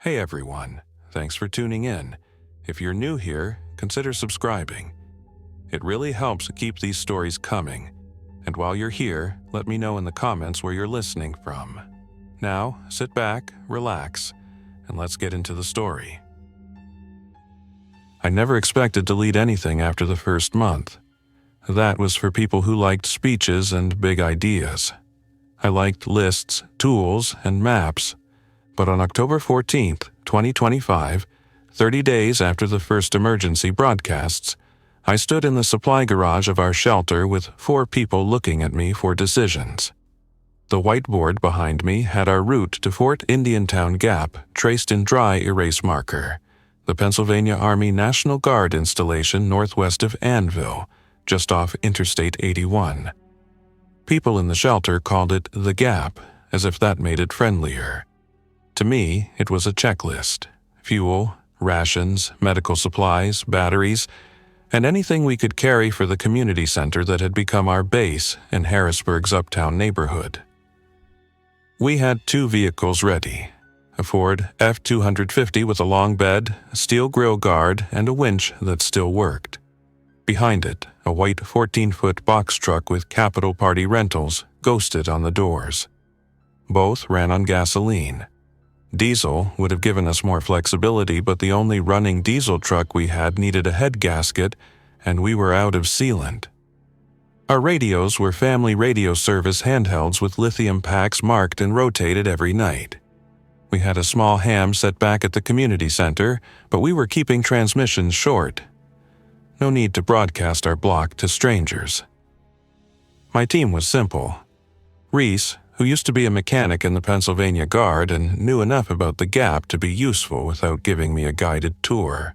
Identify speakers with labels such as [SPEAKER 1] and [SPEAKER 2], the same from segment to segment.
[SPEAKER 1] Hey everyone, thanks for tuning in. If you're new here, consider subscribing. It really helps keep these stories coming. And while you're here, let me know in the comments where you're listening from. Now, sit back, relax, and let's get into the story. I never expected to lead anything after the first month. That was for people who liked speeches and big ideas. I liked lists, tools, and maps. But on October 14th, 2025, 30 days after the first emergency broadcasts, I stood in the supply garage of our shelter with 4 people looking at me for decisions. The whiteboard behind me had our route to Fort Indiantown Gap traced in dry erase marker, the Pennsylvania Army National Guard installation northwest of Annville, just off Interstate 81. People in the shelter called it the Gap, as if that made it friendlier. To me, it was a checklist: fuel, rations, medical supplies, batteries, and anything we could carry for the community center that had become our base in Harrisburg's uptown neighborhood. We had 2 vehicles ready: a Ford F-250 with a long bed, a steel grill guard, and a winch that still worked. Behind it, a white 14-foot box truck with Capital Party Rentals ghosted on the doors. Both ran on gasoline. Diesel would have given us more flexibility, but the only running diesel truck we had needed a head gasket, and we were out of sealant. Our radios were family radio service handhelds with lithium packs marked and rotated every night. We had a small ham set back at the community center, but we were keeping transmissions short. No need to broadcast our block to strangers. My team was simple. Reese, who used to be a mechanic in the Pennsylvania Guard and knew enough about the Gap to be useful without giving me a guided tour.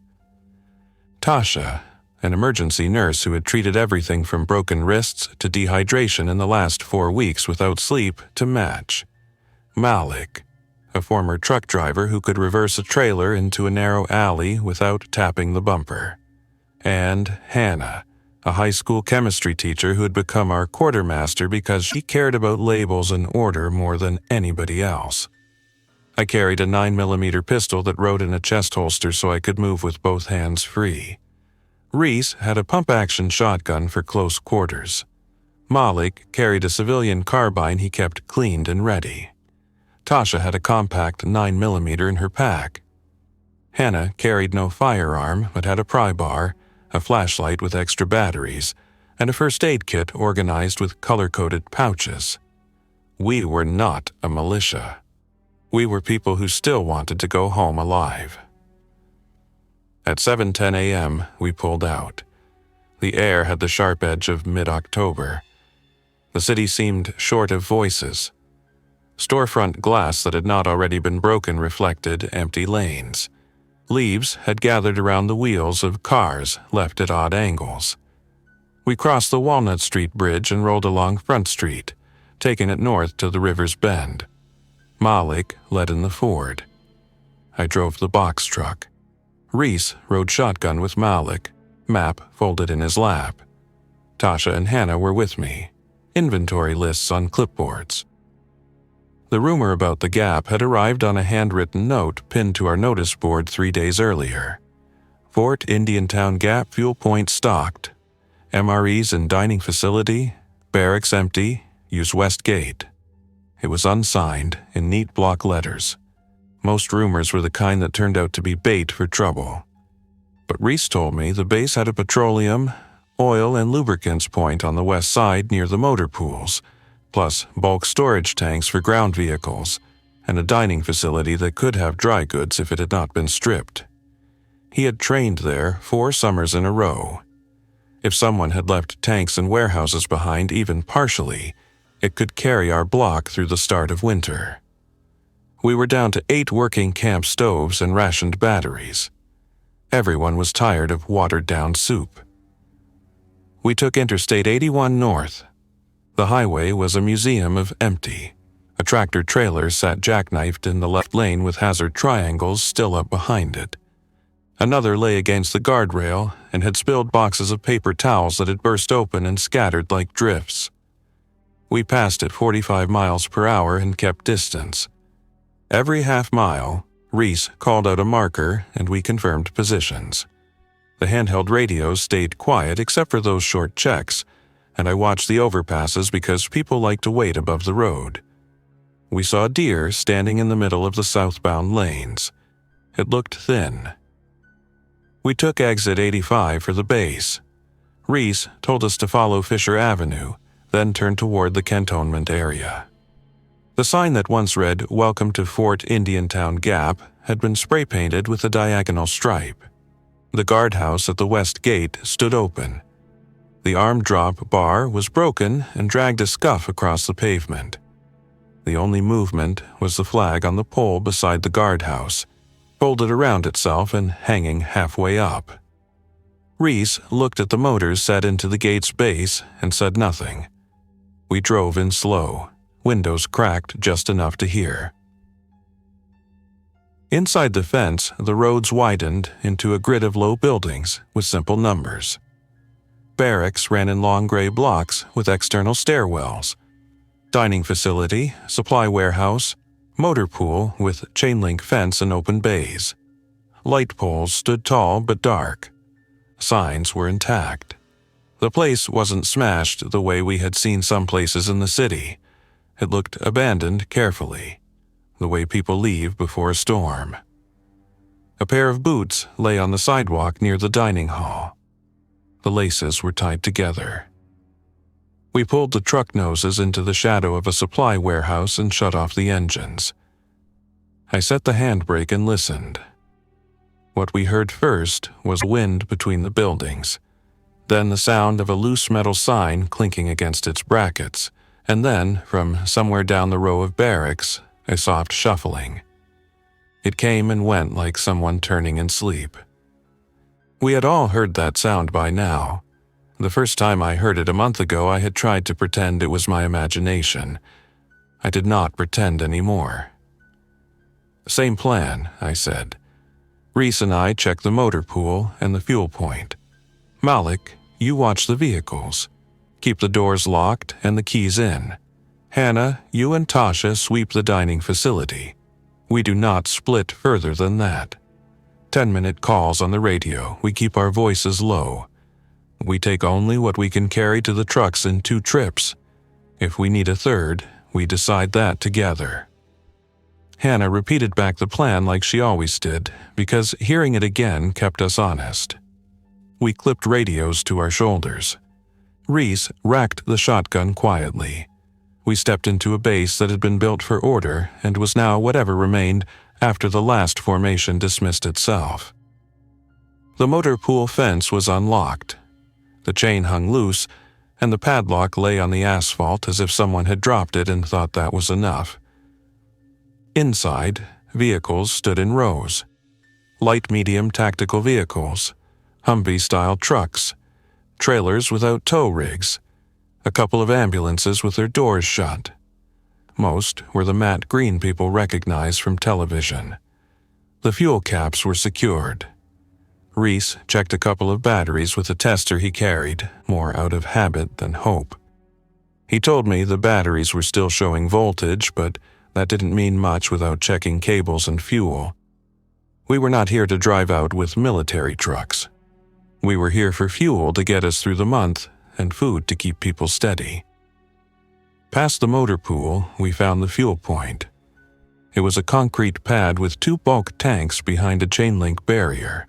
[SPEAKER 1] Tasha, an emergency nurse who had treated everything from broken wrists to dehydration in the last 4 weeks without sleep to match. Malik, a former truck driver who could reverse a trailer into a narrow alley without tapping the bumper. And Hannah, a high school chemistry teacher who had become our quartermaster because she cared about labels and order more than anybody else. I carried a 9mm pistol that rode in a chest holster so I could move with both hands free. Reese had a pump-action shotgun for close quarters. Malik carried a civilian carbine he kept cleaned and ready. Tasha had a compact 9mm in her pack. Hannah carried no firearm but had a pry bar, a flashlight with extra batteries, and a first aid kit organized with color-coded pouches. We were not a militia. We were people who still wanted to go home alive. At 7:10 a.m., we pulled out. The air had the sharp edge of mid-October. The city seemed short of voices. Storefront glass that had not already been broken reflected empty lanes. Leaves had gathered around the wheels of cars left at odd angles. We crossed the Walnut Street Bridge and rolled along Front Street, taking it north to the river's bend. Malik led in the Ford. I drove the box truck. Reese rode shotgun with Malik, map folded in his lap. Tasha and Hannah were with me, inventory lists on clipboards. The rumor about the Gap had arrived on a handwritten note pinned to our notice board 3 days earlier. Fort Indiantown Gap fuel point stocked. MREs and dining facility, barracks empty, use west gate. It was unsigned in neat block letters. Most rumors were the kind that turned out to be bait for trouble. But Reese told me the base had a petroleum, oil, and lubricants point on the west side near the motor pools, plus bulk storage tanks for ground vehicles, and a dining facility that could have dry goods if it had not been stripped. He had trained there 4 summers in a row. If someone had left tanks and warehouses behind even partially, it could carry our block through the start of winter. We were down to 8 working camp stoves and rationed batteries. Everyone was tired of watered-down soup. We took Interstate 81 north. The highway was a museum of empty. A tractor-trailer sat jackknifed in the left lane with hazard triangles still up behind it. Another lay against the guardrail and had spilled boxes of paper towels that had burst open and scattered like drifts. We passed at 45 miles per hour and kept distance. Every half mile, Reese called out a marker and we confirmed positions. The handheld radios stayed quiet except for those short checks, and I watched the overpasses because people like to wait above the road. We saw deer standing in the middle of the southbound lanes. It looked thin. We took exit 85 for the base. Reese told us to follow Fisher Avenue, then turn toward the cantonment area. The sign that once read, "Welcome to Fort Indiantown Gap," had been spray-painted with a diagonal stripe. The guardhouse at the west gate stood open. The arm drop bar was broken and dragged a scuff across the pavement. The only movement was the flag on the pole beside the guardhouse, folded around itself and hanging halfway up. Reese looked at the motors set into the gate's base and said nothing. We drove in slow, windows cracked just enough to hear. Inside the fence, the roads widened into a grid of low buildings with simple numbers. Barracks ran in long gray blocks with external stairwells. Dining facility, supply warehouse, motor pool with chain-link fence and open bays. Light poles stood tall but dark. Signs were intact. The place wasn't smashed the way we had seen some places in the city. It looked abandoned carefully, the way people leave before a storm. A pair of boots lay on the sidewalk near the dining hall. The laces were tied together. We pulled the truck noses into the shadow of a supply warehouse and shut off the engines. I set the handbrake and listened. What we heard first was wind between the buildings, then the sound of a loose metal sign clinking against its brackets, and then, from somewhere down the row of barracks, a soft shuffling. It came and went like someone turning in sleep. We had all heard that sound by now. The first time I heard it a month ago, I had tried to pretend it was my imagination. I did not pretend anymore. "Same plan," I said. Reese and I checked the motor pool and the fuel point. "Malik, you watch the vehicles. Keep the doors locked and the keys in. Hannah, you and Tasha sweep the dining facility. We do not split further than that. 10-minute calls on the radio. We keep our voices low. We take only what we can carry to the trucks in 2 trips. If we need a third, we decide that together." Hannah repeated back the plan like she always did, because hearing it again kept us honest. We clipped radios to our shoulders. Reese racked the shotgun quietly. We stepped into a base that had been built for order and was now whatever remained after the last formation dismissed itself. The motor pool fence was unlocked. The chain hung loose, and the padlock lay on the asphalt as if someone had dropped it and thought that was enough. Inside, vehicles stood in rows. Light-medium tactical vehicles, Humvee-style trucks, trailers without tow rigs, a couple of ambulances with their doors shut. Most were the matte green people recognized from television. The fuel caps were secured. Reese checked a couple of batteries with a tester he carried, more out of habit than hope. He told me the batteries were still showing voltage, but that didn't mean much without checking cables and fuel. We were not here to drive out with military trucks. We were here for fuel to get us through the month and food to keep people steady. Past the motor pool, we found the fuel point. It was a concrete pad with 2 bulk tanks behind a chain-link barrier.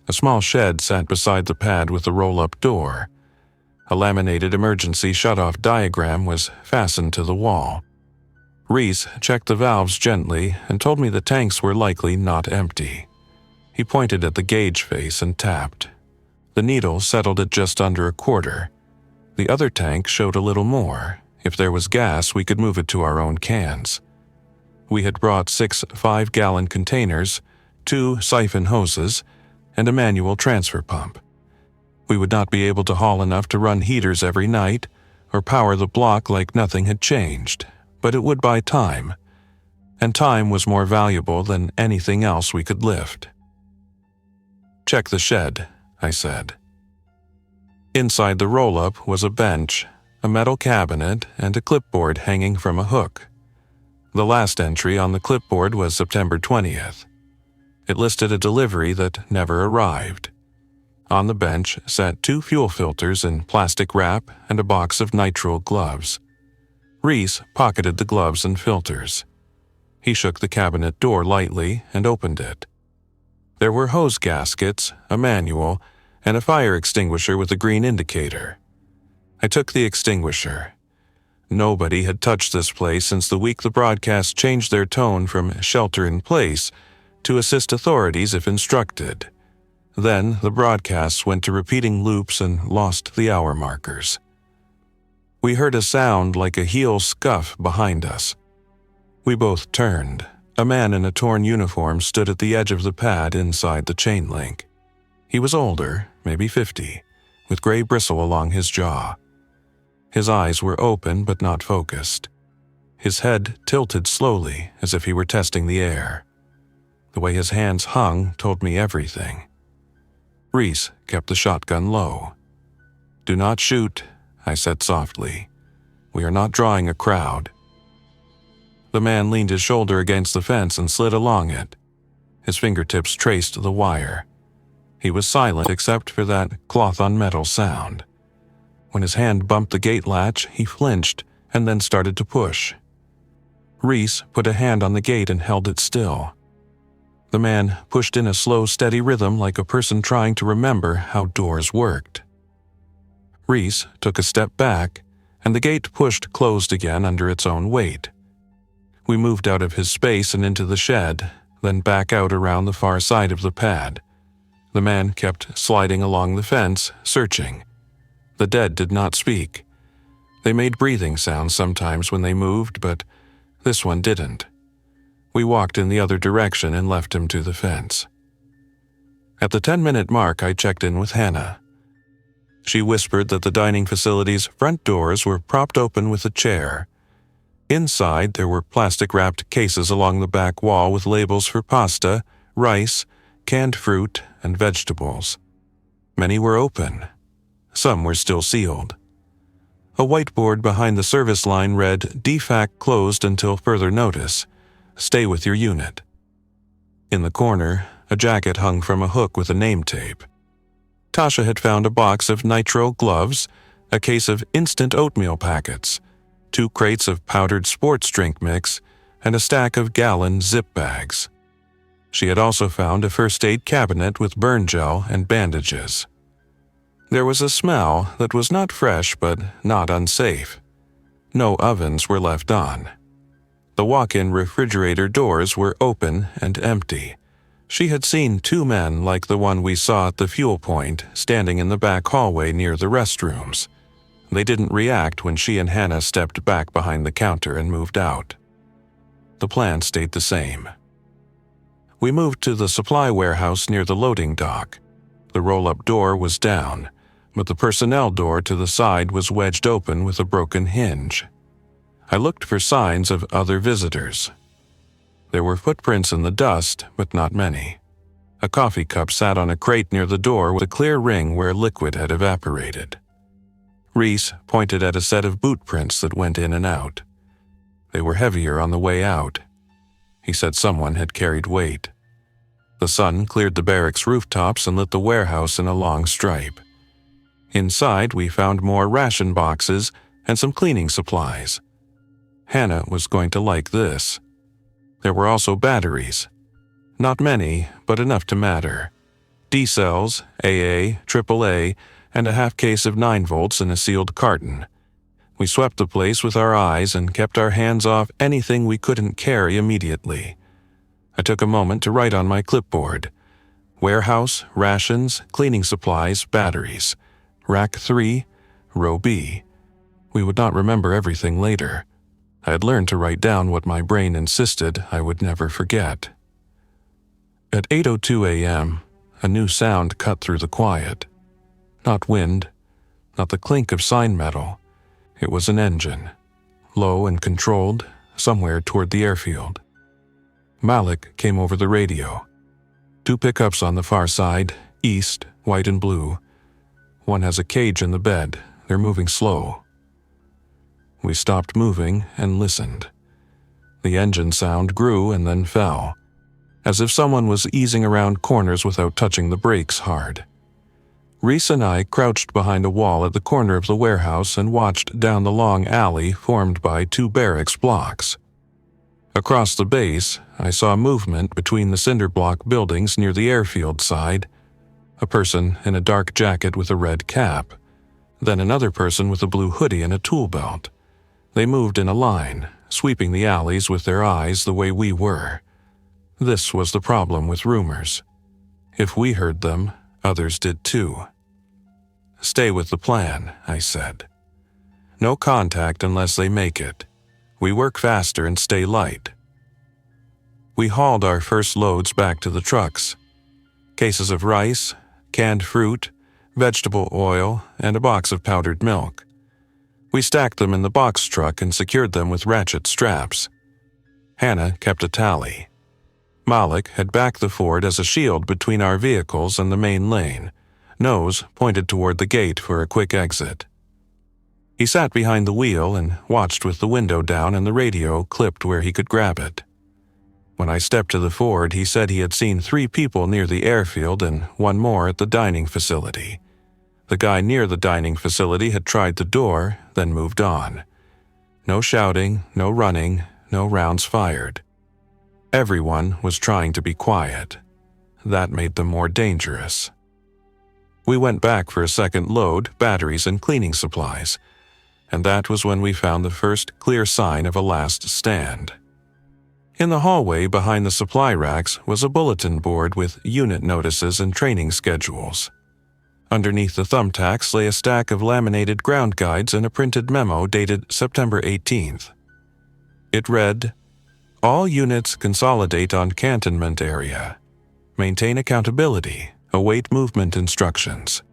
[SPEAKER 1] A small shed sat beside the pad with a roll-up door. A laminated emergency shut-off diagram was fastened to the wall. Reese checked the valves gently and told me the tanks were likely not empty. He pointed at the gauge face and tapped. The needle settled at just under a quarter. The other tank showed a little more. If there was gas, we could move it to our own cans. We had brought 6 5-gallon containers, 2 siphon hoses, and a manual transfer pump. We would not be able to haul enough to run heaters every night or power the block like nothing had changed, but it would buy time, and time was more valuable than anything else we could lift. "Check the shed," I said. Inside the roll-up was a bench, a metal cabinet, and a clipboard hanging from a hook. The last entry on the clipboard was September 20th. It listed a delivery that never arrived. On the bench sat 2 fuel filters in plastic wrap and a box of nitrile gloves. Reese pocketed the gloves and filters. He shook the cabinet door lightly and opened it. There were hose gaskets, a manual, and a fire extinguisher with a green indicator. I took the extinguisher. Nobody had touched this place since the week the broadcast changed their tone from shelter in place to assist authorities if instructed. Then the broadcasts went to repeating loops and lost the hour markers. We heard a sound like a heel scuff behind us. We both turned. A man in a torn uniform stood at the edge of the pad inside the chain link. He was older, maybe 50, with gray bristle along his jaw. His eyes were open but not focused. His head tilted slowly as if he were testing the air. The way his hands hung told me everything. Reese kept the shotgun low. "Do not shoot," I said softly. "We are not drawing a crowd." The man leaned his shoulder against the fence and slid along it. His fingertips traced the wire. He was silent except for that cloth-on-metal sound. When his hand bumped the gate latch, he flinched and then started to push. Reese put a hand on the gate and held it still. The man pushed in a slow, steady rhythm like a person trying to remember how doors worked. Reese took a step back, and the gate pushed closed again under its own weight. We moved out of his space and into the shed, then back out around the far side of the pad. The man kept sliding along the fence, searching. The dead did not speak. They made breathing sounds sometimes when they moved, but this one didn't. We walked in the other direction and left him to the fence. At the 10-minute mark, I checked in with Hannah. She whispered that the dining facility's front doors were propped open with a chair. Inside, there were plastic-wrapped cases along the back wall with labels for pasta, rice, canned fruit, and vegetables. Many were open. Some were still sealed. A whiteboard behind the service line read, "DFAC closed until further notice. Stay with your unit." In the corner, a jacket hung from a hook with a name tape. Tasha had found a box of nitrile gloves, a case of instant oatmeal packets, 2 crates of powdered sports drink mix, and a stack of gallon zip bags. She had also found a first aid cabinet with burn gel and bandages. There was a smell that was not fresh but not unsafe. No ovens were left on. The walk-in refrigerator doors were open and empty. She had seen 2 men like the one we saw at the fuel point standing in the back hallway near the restrooms. They didn't react when she and Hannah stepped back behind the counter and moved out. The plan stayed the same. We moved to the supply warehouse near the loading dock. The roll-up door was down, but the personnel door to the side was wedged open with a broken hinge. I looked for signs of other visitors. There were footprints in the dust, but not many. A coffee cup sat on a crate near the door with a clear ring where liquid had evaporated. Reese pointed at a set of boot prints that went in and out. They were heavier on the way out. He said someone had carried weight. The sun cleared the barracks rooftops and lit the warehouse in a long stripe. Inside, we found more ration boxes and some cleaning supplies. Hannah was going to like this. There were also batteries. Not many, but enough to matter. D-cells, AA, AAA, and a half case of 9 volts in a sealed carton. We swept the place with our eyes and kept our hands off anything we couldn't carry immediately. I took a moment to write on my clipboard. Warehouse, rations, cleaning supplies, batteries. Rack 3, row B. We would not remember everything later. I had learned to write down what my brain insisted I would never forget. At 8:02 a.m., a new sound cut through the quiet. Not wind, not the clink of sign metal. It was an engine, low and controlled, somewhere toward the airfield. Malik came over the radio. 2 pickups on the far side, east, white and blue. One has a cage in the bed. They're moving slow. We stopped moving and listened. The engine sound grew and then fell, as if someone was easing around corners without touching the brakes hard. Reese and I crouched behind a wall at the corner of the warehouse and watched down the long alley formed by 2 barracks blocks. Across the base, I saw movement between the cinder block buildings near the airfield side, a person in a dark jacket with a red cap, then another person with a blue hoodie and a tool belt. They moved in a line, sweeping the alleys with their eyes the way we were. This was the problem with rumors. If we heard them, others did too. "Stay with the plan," I said. "No contact unless they make it. We work faster and stay light." We hauled our first loads back to the trucks. Cases of rice, canned fruit, vegetable oil, and a box of powdered milk. We stacked them in the box truck and secured them with ratchet straps. Hannah kept a tally. Malik had backed the Ford as a shield between our vehicles and the main lane, nose pointed toward the gate for a quick exit. He sat behind the wheel and watched with the window down and the radio clipped where he could grab it. When I stepped to the Ford, he said he had seen 3 people near the airfield and 1 more at the dining facility. The guy near the dining facility had tried the door, then moved on. No shouting, no running, no rounds fired. Everyone was trying to be quiet. That made them more dangerous. We went back for a second load, batteries and cleaning supplies, and that was when we found the first clear sign of a last stand. In the hallway behind the supply racks was a bulletin board with unit notices and training schedules. Underneath the thumbtacks lay a stack of laminated ground guides and a printed memo dated September 18th. It read, "All units consolidate on cantonment area. Maintain accountability. Await movement instructions."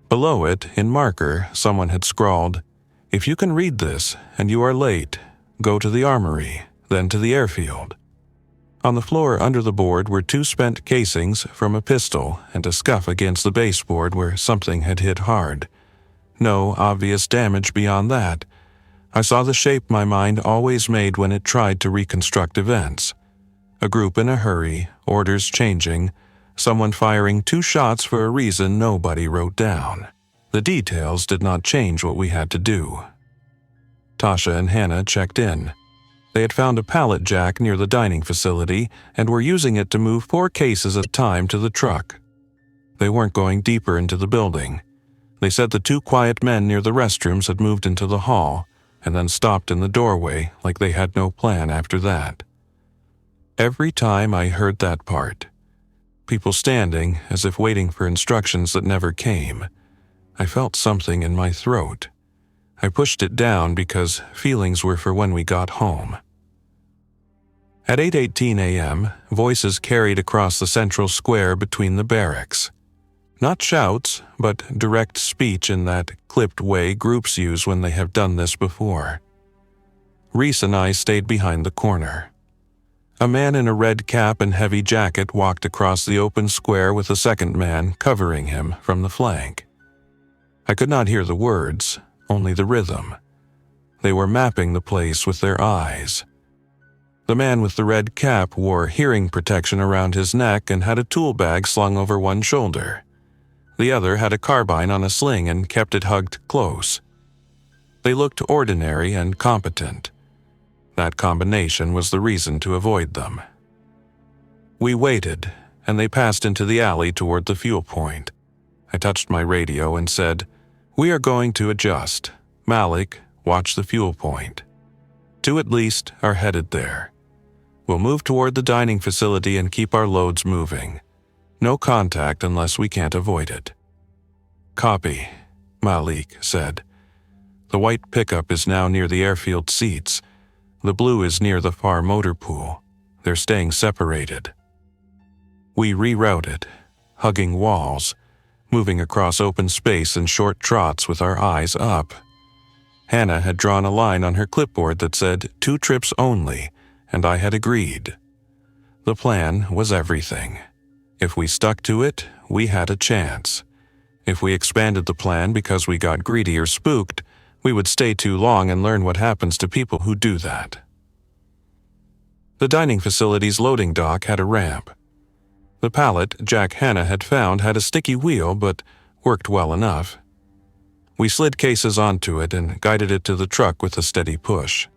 [SPEAKER 1] Below it, in marker, someone had scrawled, "If you can read this and you are late, go to the armory, then to the airfield." On the floor under the board were 2 spent casings from a pistol and a scuff against the baseboard where something had hit hard. No obvious damage beyond that. I saw the shape my mind always made when it tried to reconstruct events. A group in a hurry, orders changing, someone firing 2 shots for a reason nobody wrote down. The details did not change what we had to do. Tasha and Hannah checked in. They had found a pallet jack near the dining facility and were using it to move 4 cases at a time to the truck. They weren't going deeper into the building. They said the 2 quiet men near the restrooms had moved into the hall and then stopped in the doorway like they had no plan after that. Every time I heard that part, people standing as if waiting for instructions that never came, I felt something in my throat. I pushed it down because feelings were for when we got home. At 8:18 a.m., voices carried across the central square between the barracks. Not shouts, but direct speech in that clipped way groups use when they have done this before. Reese and I stayed behind the corner. A man in a red cap and heavy jacket walked across the open square with a second man covering him from the flank. I could not hear the words, only the rhythm. They were mapping the place with their eyes. The man with the red cap wore hearing protection around his neck and had a tool bag slung over one shoulder. The other had a carbine on a sling and kept it hugged close. They looked ordinary and competent. That combination was the reason to avoid them. We waited, and they passed into the alley toward the fuel point. I touched my radio and said, "We are going to adjust. Malik, watch the fuel point. 2 at least are headed there. We'll move toward the dining facility and keep our loads moving. No contact unless we can't avoid it." "Copy," Malik said. "The white pickup is now near the airfield seats. The blue is near the far motor pool. They're staying separated." We rerouted, hugging walls, moving across open space in short trots with our eyes up. Hannah had drawn a line on her clipboard that said 2 trips only, and I had agreed. The plan was everything. If we stuck to it, we had a chance. If we expanded the plan because we got greedy or spooked, we would stay too long and learn what happens to people who do that. The dining facility's loading dock had a ramp. The pallet Jack Hanna had found had a sticky wheel but worked well enough. We slid cases onto it and guided it to the truck with a steady push.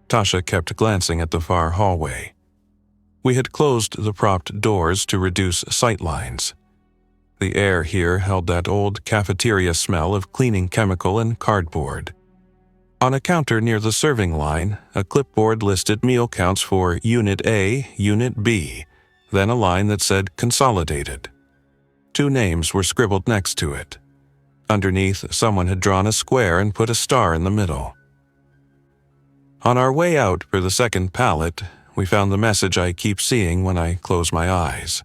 [SPEAKER 1] Tasha kept glancing at the far hallway. We had closed the propped doors to reduce sight lines. The air here held that old cafeteria smell of cleaning chemical and cardboard. On a counter near the serving line, a clipboard listed meal counts for Unit A, Unit B, then a line that said Consolidated. 2 names were scribbled next to it. Underneath, someone had drawn a square and put a star in the middle. On our way out for the second pallet, we found the message I keep seeing when I close my eyes.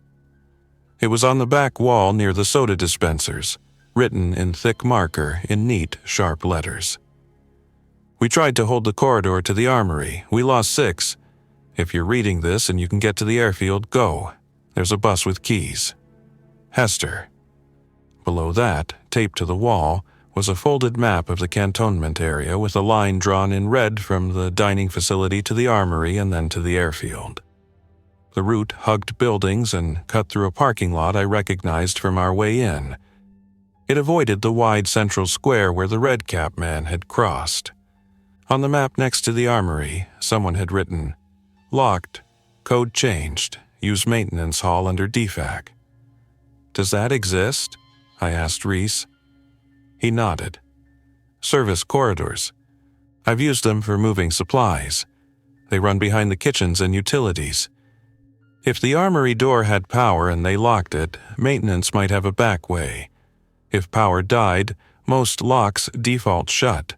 [SPEAKER 1] It was on the back wall near the soda dispensers, written in thick marker in neat, sharp letters. We tried to hold the corridor to the armory. We lost 6. If you're reading this and you can get to the airfield, go. There's a bus with keys. Hester. Below that, taped to the wall, was a folded map of the cantonment area with a line drawn in red from the dining facility to the armory and then to the airfield. The route hugged buildings and cut through a parking lot I recognized from our way in. It avoided the wide central square where the red cap man had crossed. On the map next to the armory, someone had written, "Locked. Code changed. Use maintenance hall under DFAC." "Does that exist?" I asked Reese. He nodded. "Service corridors. I've used them for moving supplies. They run behind the kitchens and utilities. If the armory door had power and they locked it, maintenance might have a back way. If power died, most locks default shut."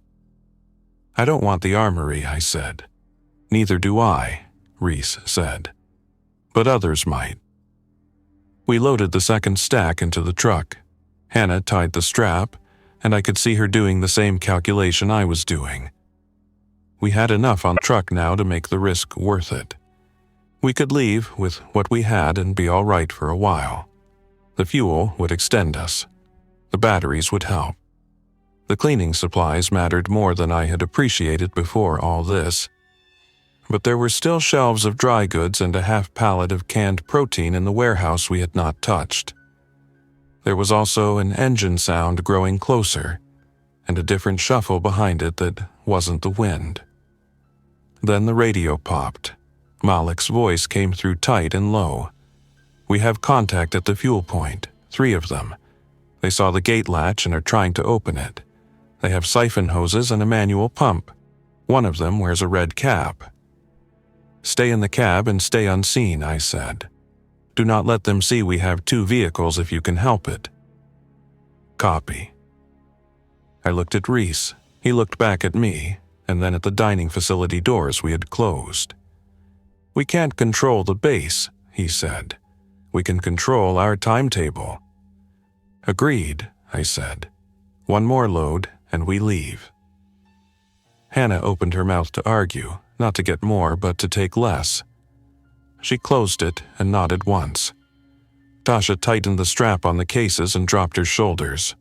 [SPEAKER 1] "I don't want the armory," I said. "Neither do I," Reese said. "But others might." We loaded the second stack into the truck. Hannah tied the strap, and I could see her doing the same calculation I was doing. We had enough on the truck now to make the risk worth it. We could leave with what we had and be all right for a while. The fuel would extend us. The batteries would help. The cleaning supplies mattered more than I had appreciated before all this. But there were still shelves of dry goods and a half pallet of canned protein in the warehouse we had not touched. There was also an engine sound growing closer, and a different shuffle behind it that wasn't the wind. Then the radio popped. Malik's voice came through tight and low. "We have contact at the fuel point, 3 of them. They saw the gate latch and are trying to open it. They have siphon hoses and a manual pump. One of them wears a red cap." "Stay in the cab and stay unseen," I said. "Do not let them see we have 2 vehicles if you can help it." "Copy." I looked at Reese. He looked back at me, and then at the dining facility doors we had closed. "We can't control the base," he said. "We can control our timetable." "Agreed," I said. "One more load, and we leave." Hannah opened her mouth to argue, not to get more, but to take less. She closed it and nodded once. Tasha tightened the strap on the cases and dropped her shoulders.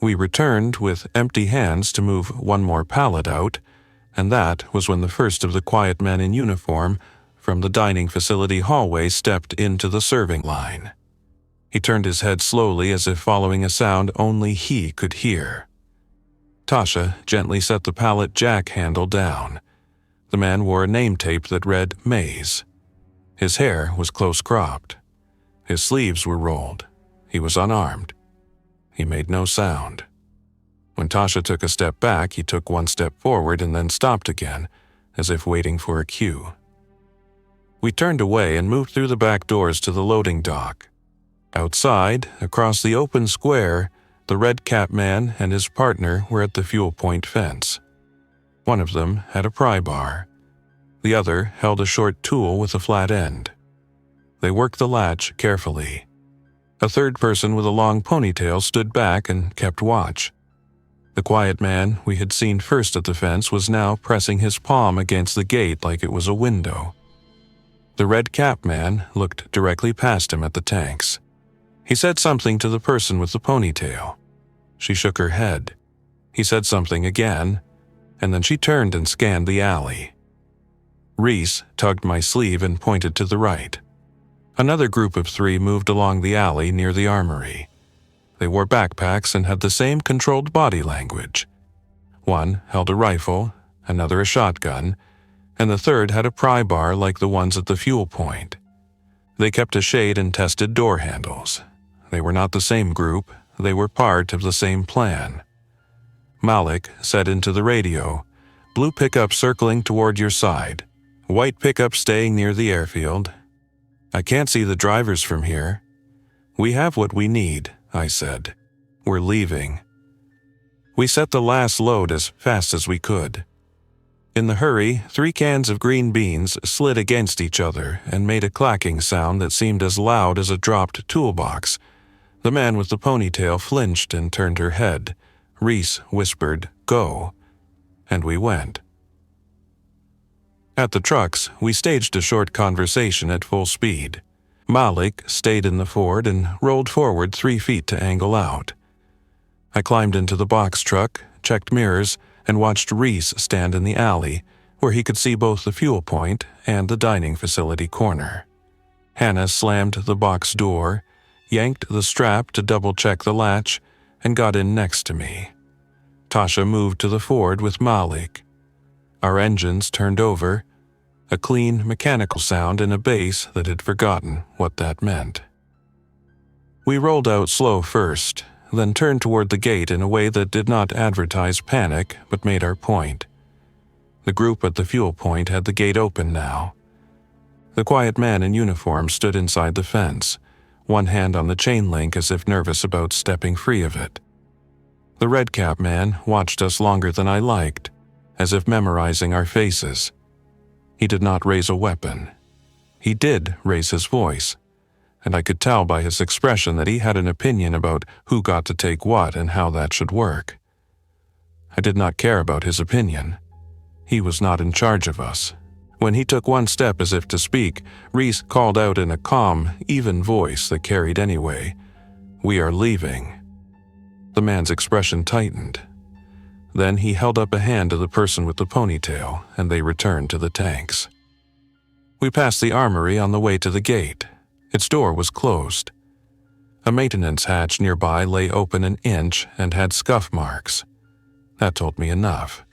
[SPEAKER 1] We returned with empty hands to move one more pallet out, and that was when the first of the quiet men in uniform from the dining facility hallway stepped into the serving line. He turned his head slowly as if following a sound only he could hear. Tasha gently set the pallet jack handle down. The man wore a name tape that read Maze. His hair was close-cropped. His sleeves were rolled. He was unarmed. He made no sound. When Tasha took a step back, he took 1 step forward and then stopped again, as if waiting for a cue. We turned away and moved through the back doors to the loading dock. Outside, across the open square, the red cap man and his partner were at the fuel point fence. One of them had a pry bar. The other held a short tool with a flat end. They worked the latch carefully. A third person with a long ponytail stood back and kept watch. The quiet man we had seen first at the fence was now pressing his palm against the gate like it was a window. The red cap man looked directly past him at the tanks. He said something to the person with the ponytail. She shook her head. He said something again, and then she turned and scanned the alley. Reese tugged my sleeve and pointed to the right. Another group of 3 moved along the alley near the armory. They wore backpacks and had the same controlled body language. One held a rifle, another a shotgun, and the third had a pry bar like the ones at the fuel point. They kept a shade and tested door handles. They were not the same group, they were part of the same plan. Malik said into the radio, "Blue pickup circling toward your side. White pickup staying near the airfield. I can't see the drivers from here." "We have what we need," I said. "We're leaving." We set the last load as fast as we could. In the hurry, 3 cans of green beans slid against each other and made a clacking sound that seemed as loud as a dropped toolbox. The man with the ponytail flinched and turned her head. Reese whispered, "Go," and we went. At the trucks, we staged a short conversation at full speed. Malik stayed in the Ford and rolled forward 3 feet to angle out. I climbed into the box truck, checked mirrors, and watched Reese stand in the alley, where he could see both the fuel point and the dining facility corner. Hannah slammed the box door, yanked the strap to double-check the latch, and got in next to me. Tasha moved to the Ford with Malik. Our engines turned over, a clean mechanical sound in a base that had forgotten what that meant. We rolled out slow first, then turned toward the gate in a way that did not advertise panic but made our point. The group at the fuel point had the gate open now. The quiet man in uniform stood inside the fence, one hand on the chain link as if nervous about stepping free of it. The red-cap man watched us longer than I liked, as if memorizing our faces. He did not raise a weapon. He did raise his voice, and I could tell by his expression that he had an opinion about who got to take what and how that should work. I did not care about his opinion. He was not in charge of us. When he took one step as if to speak, Reese called out in a calm, even voice that carried anyway, "We are leaving." The man's expression tightened. Then he held up a hand to the person with the ponytail, and they returned to the tanks. We passed the armory on the way to the gate. Its door was closed. A maintenance hatch nearby lay open an inch and had scuff marks. That told me enough.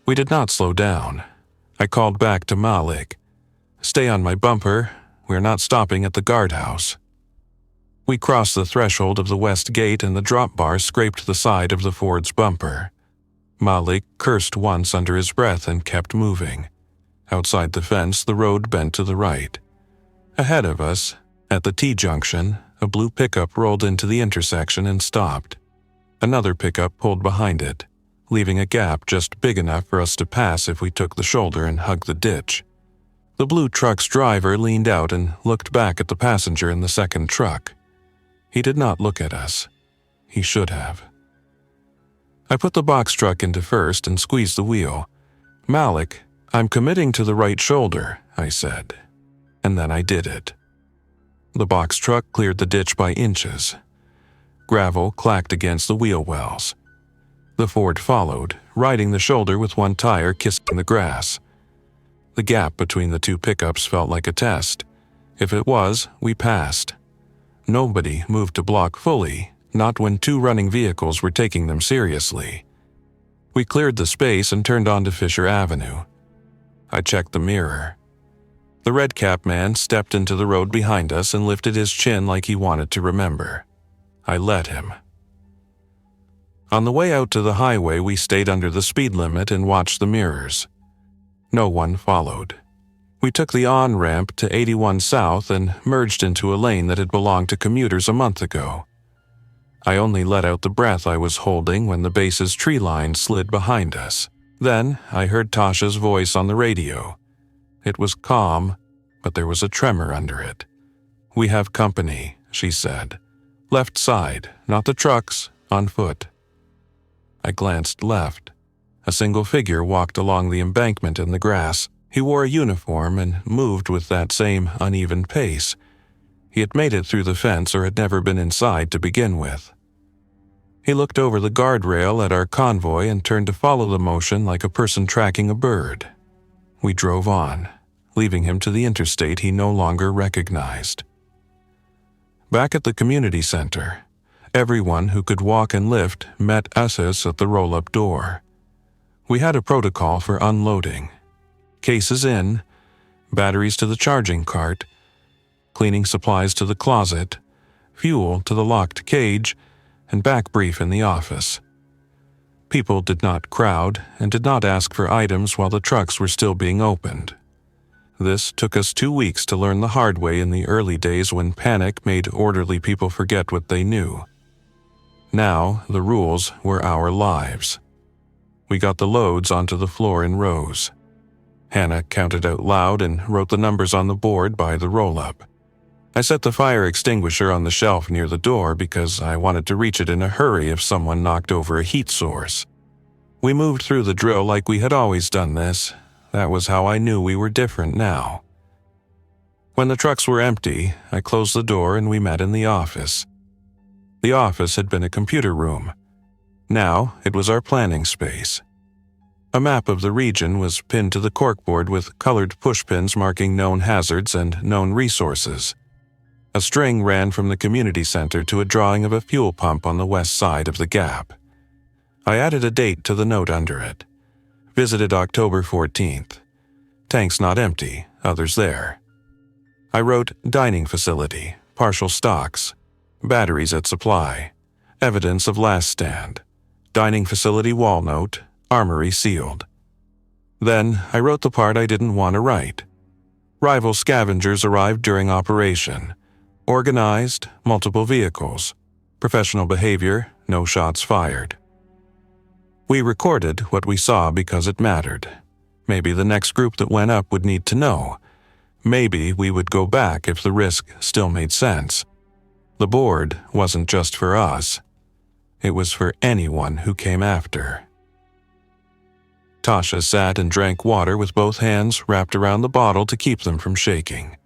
[SPEAKER 1] We did not slow down. I called back to Malik. "Stay on my bumper. We're not stopping at the guardhouse." We crossed the threshold of the west gate and the drop bar scraped the side of the Ford's bumper. Malik cursed once under his breath and kept moving. Outside the fence, the road bent to the right. Ahead of us, at the T-junction, a blue pickup rolled into the intersection and stopped. Another pickup pulled behind it, leaving a gap just big enough for us to pass if we took the shoulder and hugged the ditch. The blue truck's driver leaned out and looked back at the passenger in the second truck. He did not look at us. He should have. I put the box truck into first and squeezed the wheel. "Malik, I'm committing to the right shoulder," I said. And then I did it. The box truck cleared the ditch by inches. Gravel clacked against the wheel wells. The Ford followed, riding the shoulder with one tire kissing the grass. The gap between the 2 pickups felt like a test. If it was, we passed. Nobody moved to block fully, not when 2 running vehicles were taking them seriously. We cleared the space and turned onto Fisher Avenue. I checked the mirror. The red-cap man stepped into the road behind us and lifted his chin like he wanted to remember. I let him. On the way out to the highway, we stayed under the speed limit and watched the mirrors. No one followed. We took the on-ramp to 81 South and merged into a lane that had belonged to commuters a month ago. I only let out the breath I was holding when the base's tree line slid behind us. Then I heard Tasha's voice on the radio. It was calm, but there was a tremor under it. "We have company," she said. "Left side, not the trucks, on foot." I glanced left. A single figure walked along the embankment in the grass. He wore a uniform and moved with that same uneven pace. He had made it through the fence or had never been inside to begin with. He looked over the guardrail at our convoy and turned to follow the motion like a person tracking a bird. We drove on, leaving him to the interstate he no longer recognized. Back at the community center, everyone who could walk and lift met us at the roll-up door. We had a protocol for unloading. Cases in, batteries to the charging cart, cleaning supplies to the closet, fuel to the locked cage, and back brief in the office. People did not crowd and did not ask for items while the trucks were still being opened. This took us 2 weeks to learn the hard way in the early days when panic made orderly people forget what they knew. Now, the rules were our lives. We got the loads onto the floor in rows. Hannah counted out loud and wrote the numbers on the board by the roll-up. I set the fire extinguisher on the shelf near the door because I wanted to reach it in a hurry if someone knocked over a heat source. We moved through the drill like we had always done this. That was how I knew we were different now. When the trucks were empty, I closed the door and we met in the office. The office had been a computer room. Now it was our planning space. A map of the region was pinned to the corkboard with colored pushpins marking known hazards and known resources. A string ran from the community center to a drawing of a fuel pump on the west side of the gap. I added a date to the note under it. Visited October 14th. Tanks not empty, others there. I wrote dining facility, partial stocks, batteries at supply, evidence of last stand, dining facility wall note, armory sealed. Then I wrote the part I didn't want to write. Rival scavengers arrived during operation. Organized, multiple vehicles. Professional behavior, no shots fired. We recorded what we saw because it mattered. Maybe the next group that went up would need to know. Maybe we would go back if the risk still made sense. The board wasn't just for us. It was for anyone who came after. Tasha sat and drank water with both hands wrapped around the bottle to keep them from shaking.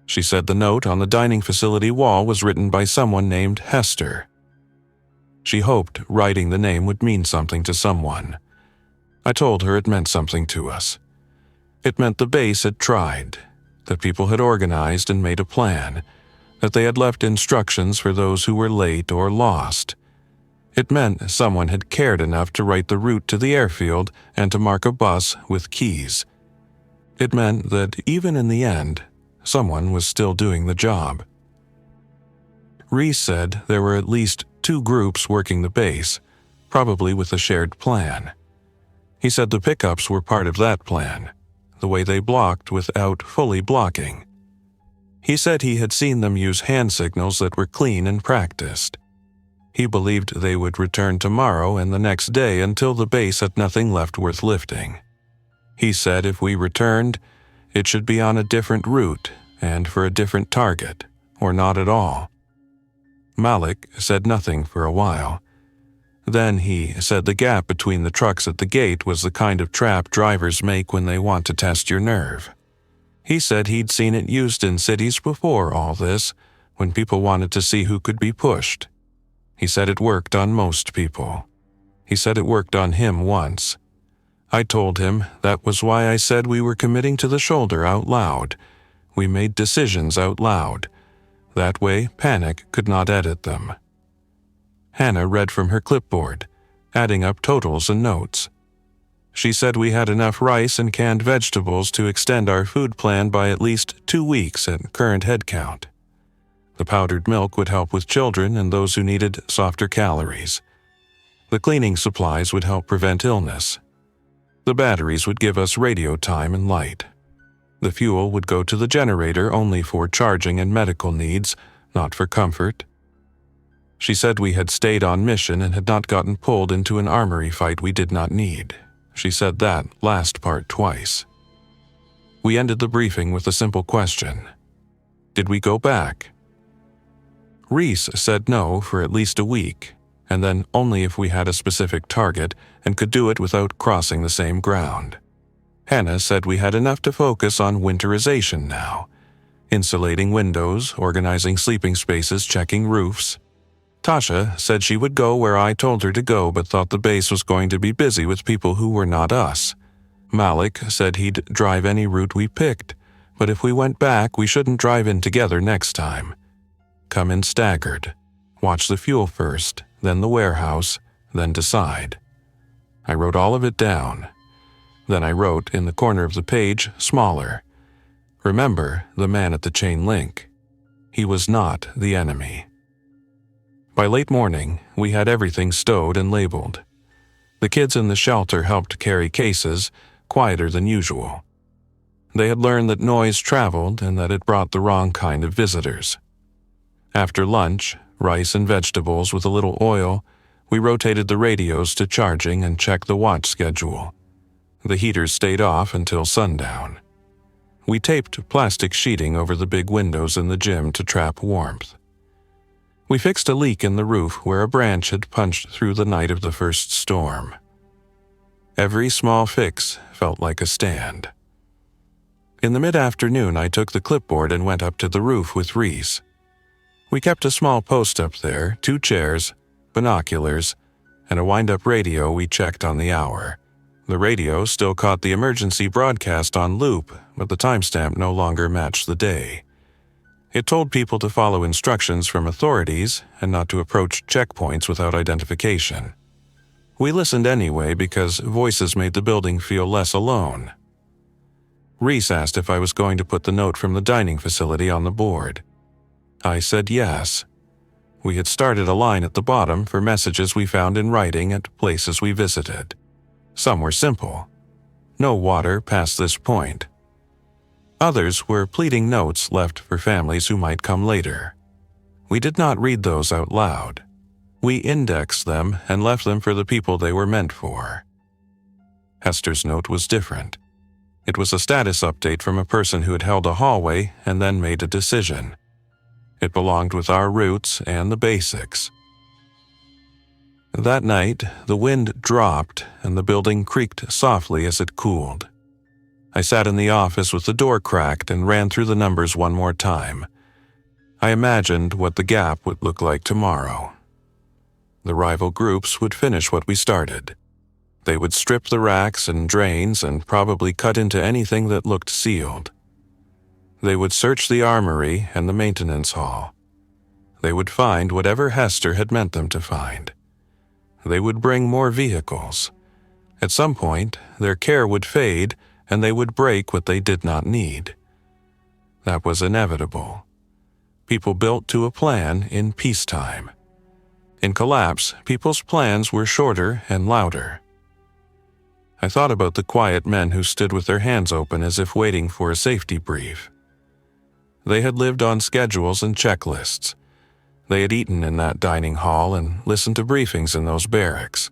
[SPEAKER 1] She said the note on the dining facility wall was written by someone named Hester. She hoped writing the name would mean something to someone. I told her it meant something to us. It meant the base had tried, that people had organized and made a plan, that they had left instructions for those who were late or lost. It meant someone had cared enough to write the route to the airfield and to mark a bus with keys. It meant that even in the end, someone was still doing the job. Reese said there were at least 2 groups working the base, probably with a shared plan. He said the pickups were part of that plan, the way they blocked without fully blocking. He said he had seen them use hand signals that were clean and practiced. He believed they would return tomorrow and the next day until the base had nothing left worth lifting. He said if we returned, it should be on a different route and for a different target, or not at all. Malik said nothing for a while. Then he said the gap between the trucks at the gate was the kind of trap drivers make when they want to test your nerve. He said he'd seen it used in cities before all this, when people wanted to see who could be pushed. He said it worked on most people. He said it worked on him once. I told him that was why I said we were committing to the shoulder out loud. We made decisions out loud. That way, panic could not edit them. Hannah read from her clipboard, adding up totals and notes. She said we had enough rice and canned vegetables to extend our food plan by at least 2 weeks at current head count. The powdered milk would help with children and those who needed softer calories. The cleaning supplies would help prevent illness. The batteries would give us radio time and light. The fuel would go to the generator only for charging and medical needs, not for comfort. She said we had stayed on mission and had not gotten pulled into an armory fight we did not need. She said that last part twice. We ended the briefing with a simple question. Did we go back? Reese said no for at least a week, and then only if we had a specific target and could do it without crossing the same ground. Hannah said we had enough to focus on winterization now, insulating windows, organizing sleeping spaces, checking roofs. Tasha said she would go where I told her to go but thought the base was going to be busy with people who were not us. Malik said he'd drive any route we picked, but if we went back, we shouldn't drive in together next time. Come in staggered. Watch the fuel first, then the warehouse, then decide. I wrote all of it down. Then I wrote in the corner of the page, smaller, "Remember the man at the chain link. He was not the enemy." By late morning, we had everything stowed and labeled. The kids in the shelter helped carry cases, quieter than usual. They had learned that noise traveled and that it brought the wrong kind of visitors. After lunch, rice and vegetables with a little oil, we rotated the radios to charging and checked the watch schedule. The heaters stayed off until sundown. We taped plastic sheeting over the big windows in the gym to trap warmth. We fixed a leak in the roof where a branch had punched through the night of the first storm. Every small fix felt like a stand. In the mid-afternoon, I took the clipboard and went up to the roof with Reese. We kept a small post up there, 2 chairs, binoculars, and a wind-up radio we checked on the hour. The radio still caught the emergency broadcast on loop, but the timestamp no longer matched the day. It told people to follow instructions from authorities and not to approach checkpoints without identification. We listened anyway because voices made the building feel less alone. Reese asked if I was going to put the note from the dining facility on the board. I said yes. We had started a line at the bottom for messages we found in writing at places we visited. Some were simple. No water past this point. Others were pleading notes left for families who might come later. We did not read those out loud. We indexed them and left them for the people they were meant for. Hester's note was different. It was a status update from a person who had held a hallway and then made a decision. It belonged with our roots and the basics. That night, the wind dropped and the building creaked softly as it cooled. I sat in the office with the door cracked and ran through the numbers one more time. I imagined what the gap would look like tomorrow. The rival groups would finish what we started. They would strip the racks and drains and probably cut into anything that looked sealed. They would search the armory and the maintenance hall. They would find whatever Hester had meant them to find. They would bring more vehicles. At some point, their care would fade and they would break what they did not need. That was inevitable. People built to a plan in peacetime. In collapse, people's plans were shorter and louder. I thought about the quiet men who stood with their hands open as if waiting for a safety brief. They had lived on schedules and checklists. They had eaten in that dining hall and listened to briefings in those barracks.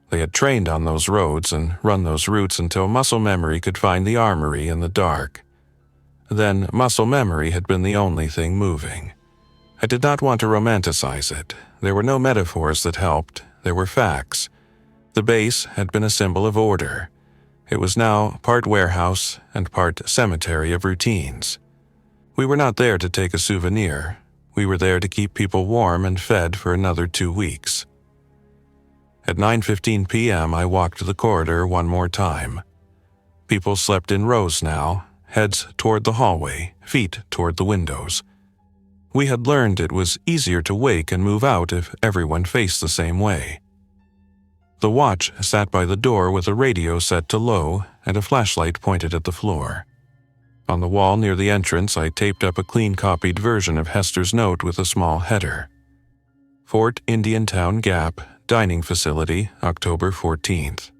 [SPEAKER 1] They had trained on those roads and run those routes until muscle memory could find the armory in the dark. Then muscle memory had been the only thing moving. I did not want to romanticize it. There were no metaphors that helped. There were facts. The base had been a symbol of order. It was now part warehouse and part cemetery of routines. We were not there to take a souvenir. We were there to keep people warm and fed for another 2 weeks. At 9:15 p.m., I walked the corridor one more time. People slept in rows now, heads toward the hallway, feet toward the windows. We had learned it was easier to wake and move out if everyone faced the same way. The watch sat by the door with a radio set to low and a flashlight pointed at the floor. On the wall near the entrance, I taped up a clean-copied version of Hester's note with a small header. Fort Indiantown Gap, Dining Facility, October 14th.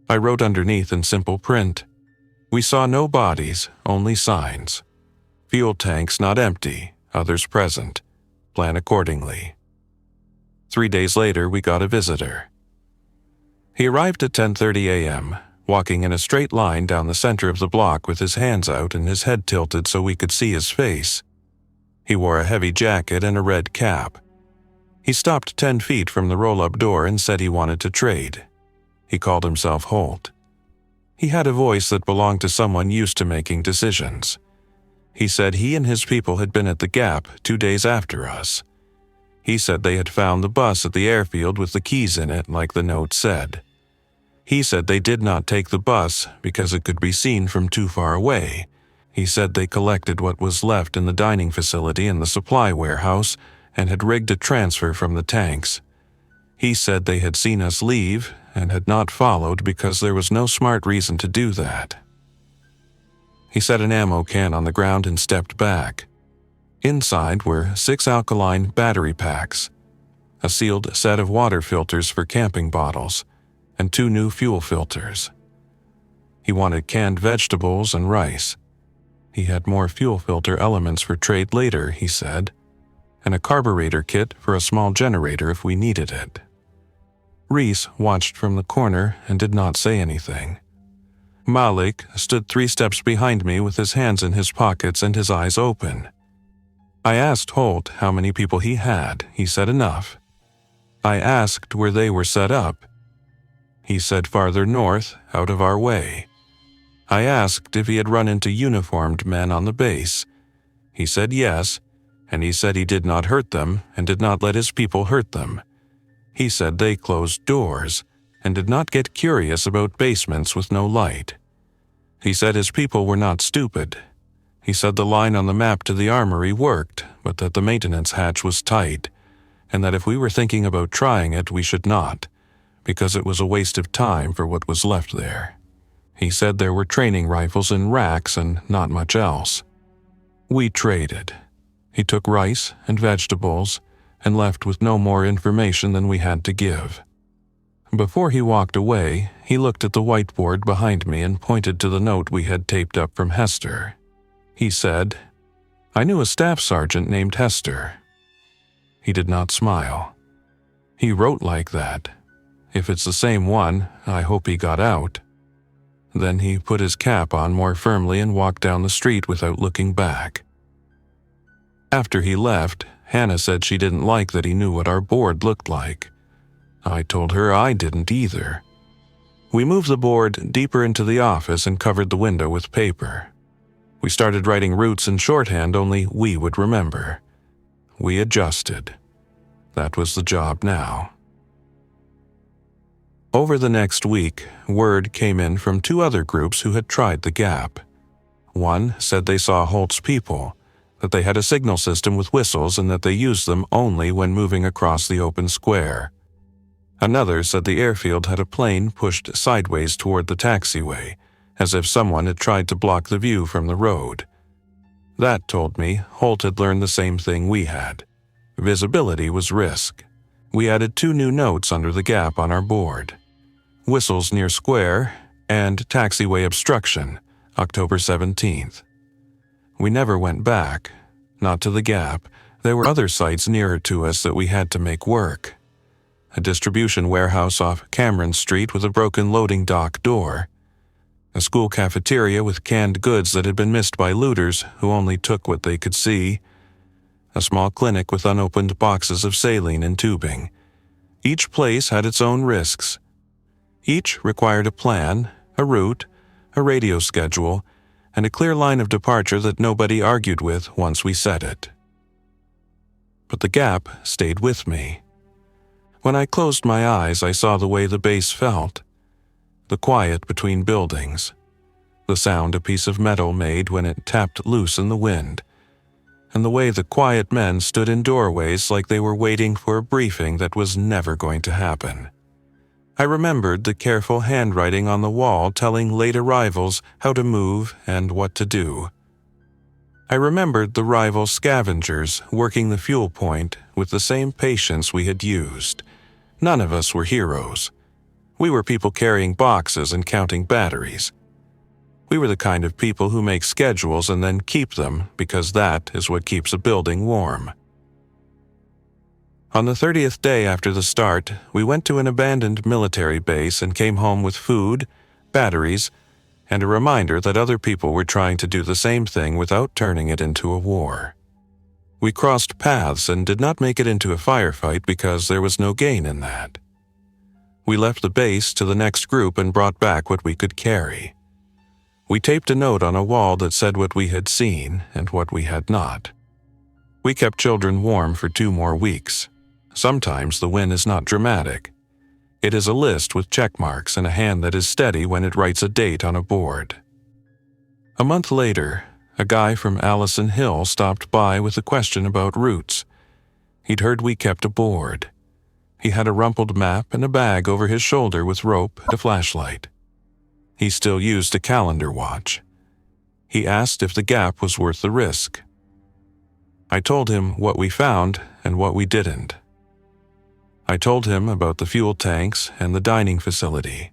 [SPEAKER 1] I wrote underneath in simple print, "We saw no bodies, only signs. Fuel tanks not empty, others present. Plan accordingly." 3 days later, we got a visitor. He arrived at 10:30 a.m., walking in a straight line down the center of the block with his hands out and his head tilted so we could see his face. He wore a heavy jacket and a red cap. He stopped 10 feet from the roll-up door and said he wanted to trade. He called himself Holt. He had a voice that belonged to someone used to making decisions. He said he and his people had been at the Gap 2 days after us. He said they had found the bus at the airfield with the keys in it like the note said. He said they did not take the bus because it could be seen from too far away. He said they collected what was left in the dining facility in the supply warehouse and had rigged a transfer from the tanks. He said they had seen us leave and had not followed because there was no smart reason to do that. He set an ammo can on the ground and stepped back. Inside were 6 alkaline battery packs, a sealed set of water filters for camping bottles, and 2 new fuel filters. He wanted canned vegetables and rice. He had more fuel filter elements for trade later, he said, and a carburetor kit for a small generator if we needed it. Reese watched from the corner and did not say anything. Malik stood 3 steps behind me with his hands in his pockets and his eyes open. I asked Holt how many people he had. He said enough. I asked where they were set up. He said farther north, out of our way. I asked if he had run into uniformed men on the base. He said yes, and he said he did not hurt them and did not let his people hurt them. He said they closed doors and did not get curious about basements with no light. He said his people were not stupid. He said the line on the map to the armory worked, but that the maintenance hatch was tight, and that if we were thinking about trying it, we should not, because it was a waste of time for what was left there. He said there were training rifles in racks and not much else. We traded. He took rice and vegetables and left with no more information than we had to give. Before he walked away, he looked at the whiteboard behind me and pointed to the note we had taped up from Hester. He said, "I knew a staff sergeant named Hester." He did not smile. He wrote like that. If it's the same one, I hope he got out. Then he put his cap on more firmly and walked down the street without looking back. After he left, Hannah said she didn't like that he knew what our board looked like. I told her I didn't either. We moved the board deeper into the office and covered the window with paper. We started writing routes in shorthand only we would remember. We adjusted. That was the job now. Over the next week, word came in from 2 other groups who had tried the gap. One said they saw Holt's people, that they had a signal system with whistles and that they used them only when moving across the open square. Another said the airfield had a plane pushed sideways toward the taxiway, as if someone had tried to block the view from the road. That told me Holt had learned the same thing we had. Visibility was risk. We added 2 new notes under the gap on our board. Whistles near square and taxiway obstruction, October 17th. We never went back, not to the gap. There were other sites nearer to us that we had to make work. A distribution warehouse off Cameron Street with a broken loading dock door. A school cafeteria with canned goods that had been missed by looters who only took what they could see. A small clinic with unopened boxes of saline and tubing. Each place had its own risks. Each required a plan, a route, a radio schedule, and a clear line of departure that nobody argued with once we set it. But the gap stayed with me. When I closed my eyes, I saw the way the base felt. The quiet between buildings. The sound a piece of metal made when it tapped loose in the wind. And the way the quiet men stood in doorways like they were waiting for a briefing that was never going to happen. I remembered the careful handwriting on the wall telling late arrivals how to move and what to do. I remembered the rival scavengers working the fuel point with the same patience we had used. None of us were heroes. We were people carrying boxes and counting batteries. We were the kind of people who make schedules and then keep them because that is what keeps a building warm. On the 30th day after the start, we went to an abandoned military base and came home with food, batteries, and a reminder that other people were trying to do the same thing without turning it into a war. We crossed paths and did not make it into a firefight because there was no gain in that. We left the base to the next group and brought back what we could carry. We taped a note on a wall that said what we had seen and what we had not. We kept children warm for 2 more weeks. Sometimes the win is not dramatic. It is a list with check marks and a hand that is steady when it writes a date on a board. A month later, a guy from Allison Hill stopped by with a question about routes. He'd heard we kept a board. He had a rumpled map and a bag over his shoulder with rope and a flashlight. He still used a calendar watch. He asked if the gap was worth the risk. I told him what we found and what we didn't. I told him about the fuel tanks and the dining facility.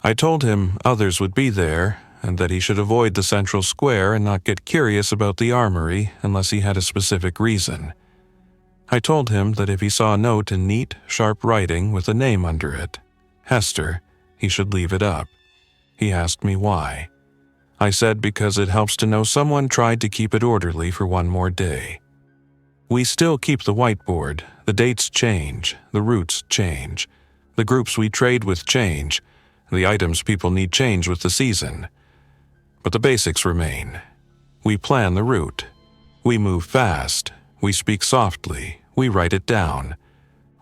[SPEAKER 1] I told him others would be there and that he should avoid the central square and not get curious about the armory unless he had a specific reason. I told him that if he saw a note in neat, sharp writing with a name under it, Hester, he should leave it up. He asked me why. I said because it helps to know someone tried to keep it orderly for one more day. We still keep the whiteboard. The dates change, the routes change, the groups we trade with change, the items people need change with the season. But the basics remain. We plan the route. We move fast. We speak softly. We write it down.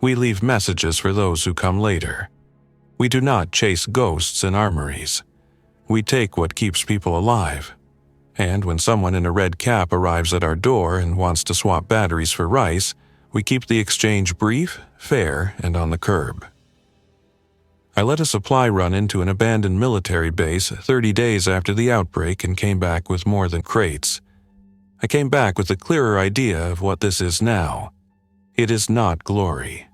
[SPEAKER 1] We leave messages for those who come later. We do not chase ghosts in armories. We take what keeps people alive. And when someone in a red cap arrives at our door and wants to swap batteries for rice, we keep the exchange brief, fair, and on the curb. I led a supply run into an abandoned military base 30 days after the outbreak and came back with more than crates. I came back with a clearer idea of what this is now. It is not glory.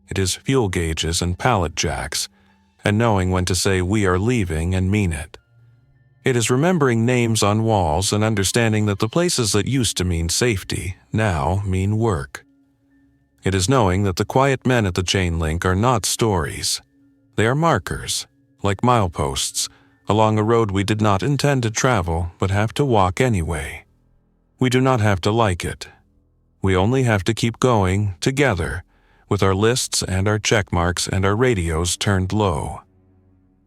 [SPEAKER 1] It is fuel gauges and pallet jacks, and knowing when to say we are leaving and mean it. It is remembering names on walls and understanding that the places that used to mean safety now mean work. It is knowing that the quiet men at the chain link are not stories. They are markers, like mileposts, along a road we did not intend to travel but have to walk anyway. We do not have to like it. We only have to keep going, together, with our lists and our check marks and our radios turned low.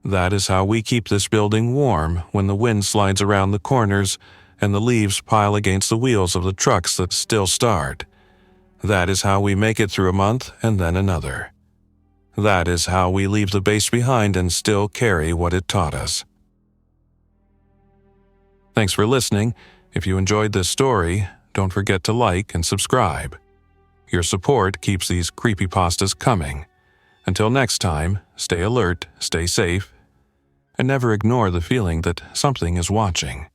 [SPEAKER 1] That is how we keep this building warm when the wind slides around the corners and the leaves pile against the wheels of the trucks that still start. That is how we make it through a month and then another. That is how we leave the base behind and still carry what it taught us. Thanks for listening. If you enjoyed this story, don't forget to like and subscribe. Your support keeps these creepypastas coming. Until next time, stay alert, stay safe, and never ignore the feeling that something is watching.